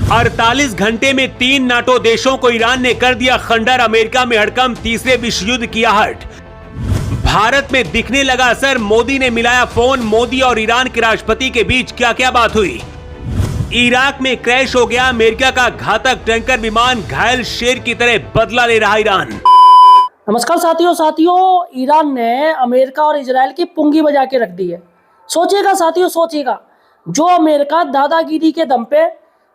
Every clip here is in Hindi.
48 घंटे में 3 नाटो देशों को ईरान ने कर दिया खंडर। अमेरिका में हड़कंप, तीसरे विश्व युद्ध की आहट। भारत में दिखने लगा असर, मोदी ने मिलाया फोन। मोदी और ईरान के राष्ट्रपति के बीच क्या क्या बात हुई। इराक में क्रैश हो गया अमेरिका का घातक टैंकर विमान, घायल शेर की तरह बदला ले रहा ईरान। नमस्कार साथियों, ईरान ने अमेरिका और इजराइल की पुंगी बजा के रख दी है। सोचिएगा साथियों, सोचिएगा, जो अमेरिका दादागिरी के दम पे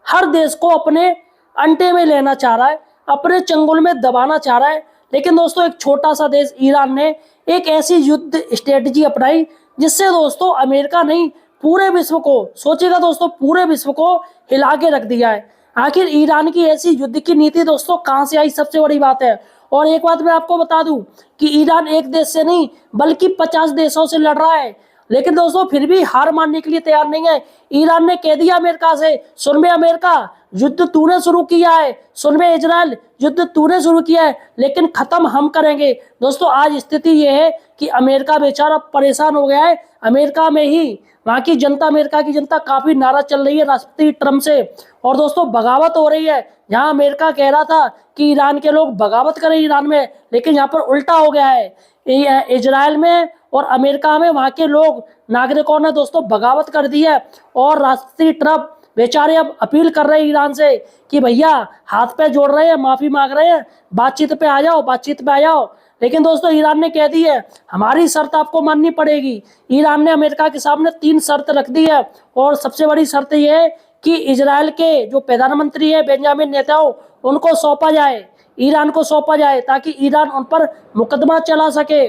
हर देश को अपने अंटे में लेना चाह रहा है, अपने चंगुल में दबाना चाह रहा है, लेकिन दोस्तों एक छोटा सा देश ईरान ने एक ऐसी युद्ध स्ट्रेटजी अपनाई जिससे दोस्तों अमेरिका नहीं पूरे विश्व को, सोचिएगा दोस्तों, पूरे विश्व को हिला के रख दिया है। आखिर ईरान की ऐसी युद्ध की नीति दोस्तों कहां से आई, सबसे बड़ी बात है। और एक बात मैं आपको बता दूं कि ईरान एक देश से नहीं बल्कि 50 देशों से लड़ रहा है, लेकिन दोस्तों फिर भी हार मानने के लिए तैयार नहीं है। ईरान ने कह दिया अमेरिका से, सुन बे अमेरिका, युद्ध तूने शुरू किया है, सुन बे इजराइल, युद्ध तूने शुरू किया है, लेकिन खत्म हम करेंगे। दोस्तों आज स्थिति यह है कि अमेरिका बेचारा परेशान हो गया है। अमेरिका में ही वहां की जनता, अमेरिका की जनता काफी नाराज चल रही है राष्ट्रपति ट्रम्प से। और दोस्तों बगावत हो रही है। जहां अमेरिका कह रहा था कि ईरान के लोग बगावत करें ईरान में, लेकिन यहाँ पर उल्टा हो गया है। इजराइल में और अमेरिका में वहां के लोग, नागरिकों ने दोस्तों बगावत कर दी है। और राष्ट्रपति ट्रम्प बेचारे अब अपील कर रहे हैं ईरान से कि भैया हाथ पे जोड़ रहे हैं, माफी मांग रहे हैं, बातचीत पे आ जाओ, बातचीत पे आ जाओ। लेकिन दोस्तों ईरान ने कह दी है हमारी शर्त आपको माननी पड़ेगी। ईरान ने अमेरिका के सामने 3 शर्त रख दी है, और सबसे बड़ी शर्त यह है कि इजराइल के जो प्रधानमंत्री है बेंजामिन नेतन्याहू, उनको सौंपा जाए, ईरान को सौंपा जाए, ताकि ईरान उन पर मुकदमा चला सके।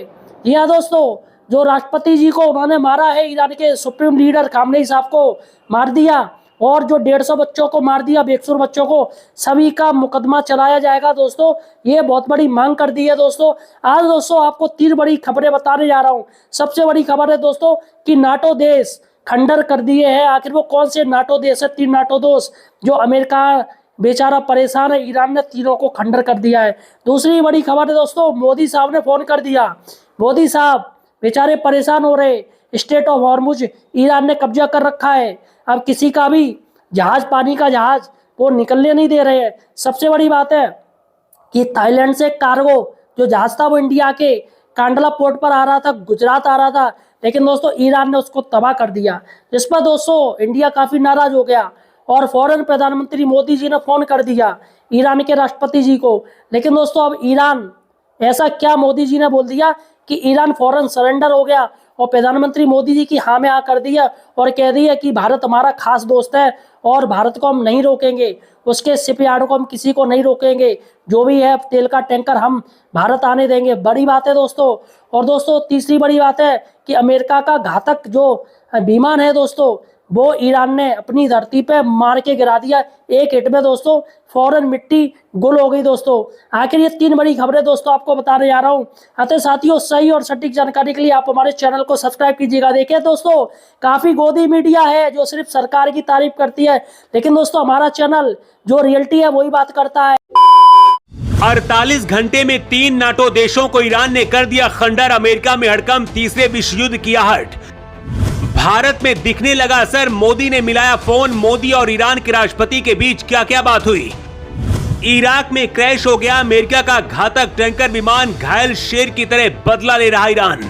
यह दोस्तों जो राष्ट्रपति जी को उन्होंने मारा है, ईरान के सुप्रीम लीडर खामनेई साहब को मार दिया, और जो 150 बच्चों को मार दिया, बेकसूर बच्चों को, सभी का मुकदमा चलाया जाएगा। दोस्तों ये बहुत बड़ी मांग कर दी है। दोस्तों आज दोस्तों आपको 3 बड़ी खबरें बताने जा रहा हूं। सबसे बड़ी खबर है दोस्तों कि नाटो देश खंडर कर दिए हैं। आखिर वो कौन से नाटो देश है? 3 नाटो देश जो अमेरिका बेचारा परेशान है, ईरान ने तीनों को खंडर कर दिया है। दूसरी बड़ी खबर है दोस्तों, मोदी साहब ने फोन कर दिया। मोदी साहब बेचारे परेशान हो रहे, स्टेट ऑफ हॉर्मुज ईरान ने कब्जा कर रखा है। अब किसी का भी जहाज, पानी का जहाज, वो निकलने नहीं दे रहे हैं। सबसे बड़ी बात है कि थाईलैंड से कार्गो जो जहाज था वो इंडिया के कांडला पोर्ट पर आ रहा था, गुजरात आ रहा था, लेकिन दोस्तों ईरान ने उसको तबाह कर दिया, जिस पर दोस्तों इंडिया काफी नाराज हो गया। और फौरन प्रधानमंत्री मोदी जी ने फोन कर दिया ईरान के राष्ट्रपति जी को। लेकिन दोस्तों अब ईरान, ऐसा क्या मोदी जी ने बोल दिया कि ईरान फौरन सरेंडर हो गया, और प्रधानमंत्री मोदी जी की हाँ में हाँ कर दिया, और कह दिया कि भारत हमारा खास दोस्त है और भारत को हम नहीं रोकेंगे, उसके शिपयार्ड को हम किसी को नहीं रोकेंगे, जो भी है तेल का टैंकर हम भारत आने देंगे। बड़ी बात है दोस्तों। और दोस्तों तीसरी बड़ी बात है कि अमेरिका का घातक जो विमान है दोस्तों, वो ईरान ने अपनी धरती पे मार के गिरा दिया। एक हिट में दोस्तों फौरन मिट्टी गुल हो गई। दोस्तों आखिर ये 3 बड़ी खबरें दोस्तों आपको बताने जा रहा हूँ। अतः साथियों सही और सटीक जानकारी के लिए आप हमारे चैनल को सब्सक्राइब कीजिएगा। देखिए दोस्तों काफी गोदी मीडिया है जो सिर्फ सरकार की तारीफ करती है, लेकिन दोस्तों हमारा चैनल जो रियलिटी है वही बात करता है। 48 घंटे में 3 नाटो देशों को ईरान ने कर दिया खंडर। अमेरिका में हड़कंप, तीसरे विश्व युद्ध की आहट। भारत में दिखने लगा असर, मोदी ने मिलाया फोन। मोदी और ईरान के राष्ट्रपति के बीच क्या क्या बात हुई। इराक में क्रैश हो गया अमेरिका का घातक टैंकर विमान, घायल शेर की तरह बदला ले रहा ईरान।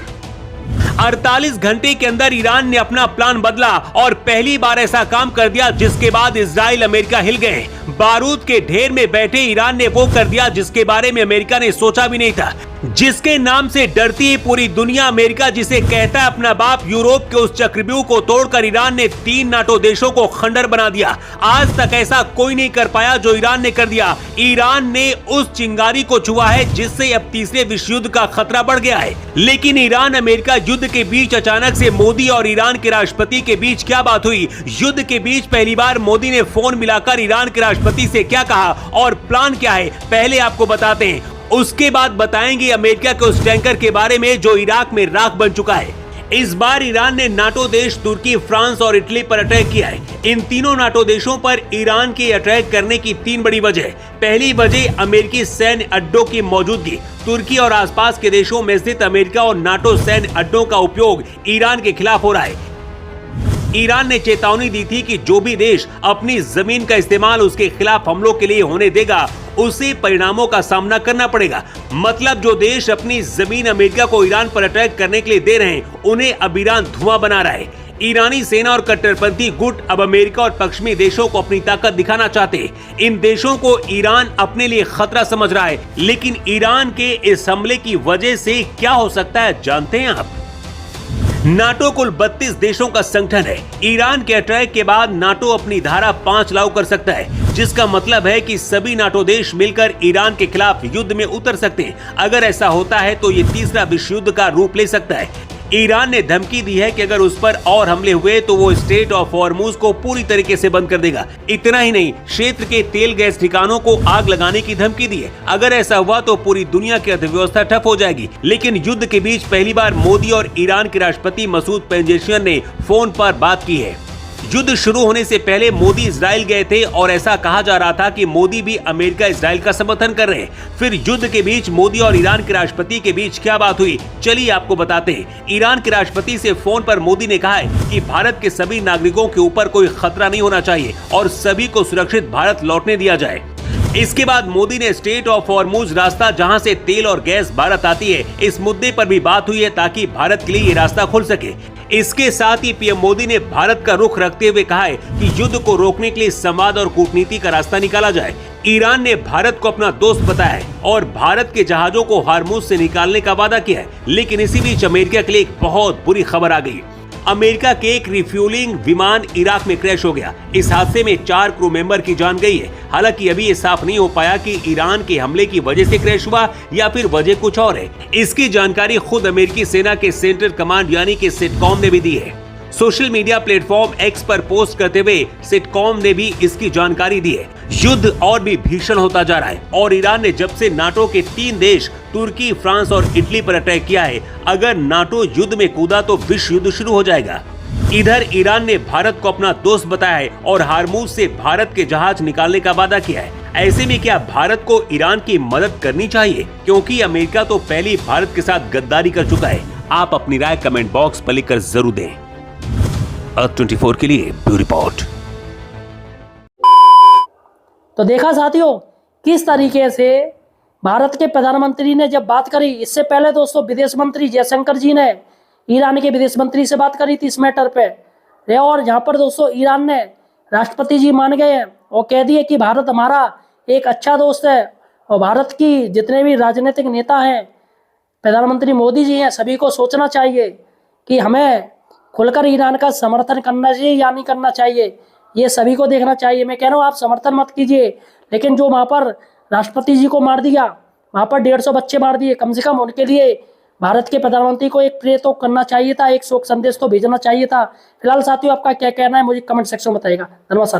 48 घंटे के अंदर ईरान ने अपना प्लान बदला और पहली बार ऐसा काम कर दिया जिसके बाद इजराइल, अमेरिका हिल गए। बारूद के ढेर में बैठे ईरान ने वो कर दिया जिसके बारे में अमेरिका ने सोचा भी नहीं था, जिसके नाम से डरती है पूरी दुनिया, अमेरिका जिसे कहता है अपना बाप। यूरोप के उस चक्रव्यूह को तोड़कर ईरान ने 3 नाटो देशों को खंडर बना दिया। आज तक ऐसा कोई नहीं कर पाया जो ईरान ने कर दिया। ईरान ने उस चिंगारी को छुआ है जिससे अब तीसरे विश्व युद्ध का खतरा बढ़ गया है। लेकिन ईरान अमेरिका युद्ध के बीच अचानक से मोदी और ईरान के राष्ट्रपति के बीच क्या बात हुई। युद्ध के बीच पहली बार मोदी ने फोन मिलाकर ईरान के राष्ट्रपति से क्या कहा और प्लान क्या है, पहले आपको बताते हैं, उसके बाद बताएंगे अमेरिका के उस टैंकर के बारे में जो इराक में राख बन चुका है। इस बार ईरान ने नाटो देश तुर्की, फ्रांस और इटली पर अटैक किया है। इन तीनों नाटो देशों पर ईरान के अटैक करने की 3 बड़ी वजह। पहली वजह अमेरिकी सैन्य अड्डों की मौजूदगी। तुर्की और आसपास के देशों में स्थित अमेरिका और नाटो सैन्य अड्डों का उपयोग ईरान के खिलाफ हो रहा है। ईरान ने चेतावनी दी थी कि जो भी देश अपनी जमीन का इस्तेमाल उसके खिलाफ हमलों के लिए होने देगा उसे परिणामों का सामना करना पड़ेगा। मतलब जो देश अपनी जमीन अमेरिका को ईरान पर अटैक करने के लिए दे रहे हैं उन्हें अब ईरान धुआं बना रहा है। ईरानी सेना और कट्टरपंथी गुट अब अमेरिका और पश्चिमी देशों को अपनी ताकत दिखाना चाहते हैं। इन देशों को ईरान अपने लिए खतरा समझ रहा है, लेकिन ईरान के इस हमले की वजह से क्या हो सकता है जानते हैं आप? नाटो कुल 32 देशों का संगठन है। ईरान के अटैक के बाद नाटो अपनी धारा 5 लागू कर सकता है, जिसका मतलब है कि सभी नाटो देश मिलकर ईरान के खिलाफ युद्ध में उतर सकते हैं। अगर ऐसा होता है तो ये तीसरा विश्व युद्ध का रूप ले सकता है। ईरान ने धमकी दी है कि अगर उस पर और हमले हुए तो वो स्ट्रेट ऑफ हॉर्मुज को पूरी तरीके से बंद कर देगा। इतना ही नहीं, क्षेत्र के तेल गैस ठिकानों को आग लगाने की धमकी दी है। अगर ऐसा हुआ तो पूरी दुनिया की अर्थव्यवस्था ठप हो जाएगी। लेकिन युद्ध के बीच पहली बार मोदी और ईरान के राष्ट्रपति मसूद पेजेशियन ने फोन पर बात की है। युद्ध शुरू होने से पहले मोदी इजराइल गए थे और ऐसा कहा जा रहा था कि मोदी भी अमेरिका इजराइल का समर्थन कर रहे हैं। फिर युद्ध के बीच मोदी और ईरान के राष्ट्रपति के बीच क्या बात हुई, चलिए आपको बताते हैं। ईरान के राष्ट्रपति से फोन पर मोदी ने कहा है कि भारत के सभी नागरिकों के ऊपर कोई खतरा नहीं होना चाहिए और सभी को सुरक्षित भारत लौटने दिया जाए। इसके बाद मोदी ने स्ट्रेट ऑफ हॉर्मुज रास्ता जहां से तेल और गैस भारत आती है, इस मुद्दे पर भी बात हुई है ताकि भारत के लिए ये रास्ता खुल सके। इसके साथ ही पीएम मोदी ने भारत का रुख रखते हुए कहा है कि युद्ध को रोकने के लिए संवाद और कूटनीति का रास्ता निकाला जाए। ईरान ने भारत को अपना दोस्त बताया है और भारत के जहाजों को हॉर्मुज से निकालने का वादा किया है। लेकिन इसी बीच अमेरिका के लिए एक बहुत बुरी खबर आ गई। अमेरिका के एक रिफ्यूलिंग विमान इराक में क्रैश हो गया। इस हादसे में 4 क्रू मेंबर की जान गई है। हालांकि अभी ये साफ नहीं हो पाया कि ईरान के हमले की वजह से क्रैश हुआ या फिर वजह कुछ और है। इसकी जानकारी खुद अमेरिकी सेना के सेंट्रल कमांड यानी कि सिटकॉम ने भी दी है। सोशल मीडिया प्लेटफॉर्म एक्स पर पोस्ट करते हुए सिटकॉम ने भी इसकी जानकारी दी है। युद्ध और भी भीषण होता जा रहा है और ईरान ने जब से नाटो के 3 देश तुर्की, फ्रांस और इटली पर अटैक किया है, अगर नाटो युद्ध में कूदा तो विश्व युद्ध शुरू हो जाएगा। इधर ईरान ने भारत को अपना दोस्त बताया है और हॉर्मुज से भारत के जहाज निकालने का वादा किया है। ऐसे में क्या भारत को ईरान की मदद करनी चाहिए, क्योंकि अमेरिका तो पहले ही भारत के साथ गद्दारी कर चुका है? आप अपनी राय कमेंट बॉक्स पर लिखकर जरूर दें। अर्थ 24 के लिए ब्यूरो रिपोर्ट। तो देखा साथियों किस तरीके से भारत के प्रधानमंत्री ने जब बात करी। इससे पहले दोस्तों विदेश मंत्री जयशंकर जी ने ईरान के विदेश मंत्री से बात करी थी इस मैटर पे, और यहाँ पर दोस्तों ईरान ने राष्ट्रपति जी मान गए हैं और कह दिए कि भारत हमारा एक अच्छा दोस्त है। और भारत की जितने भी राजनीतिक नेता हैं, प्रधानमंत्री मोदी जी हैं, सभी को सोचना चाहिए कि हमें खुलकर ईरान का समर्थन करना चाहिए या नहीं करना चाहिए। ये सभी को देखना चाहिए। मैं कह रहा हूँ आप समर्थन मत कीजिए, लेकिन जो वहाँ पर राष्ट्रपति जी को मार दिया, वहाँ पर 150 बच्चे मार दिए, कम से कम उनके लिए भारत के प्रधानमंत्री को एक प्रे तो करना चाहिए था, एक शोक संदेश तो भेजना चाहिए था। फिलहाल साथियों आपका क्या कहना है मुझे कमेंट सेक्शन में बताइएगा। धन्यवाद।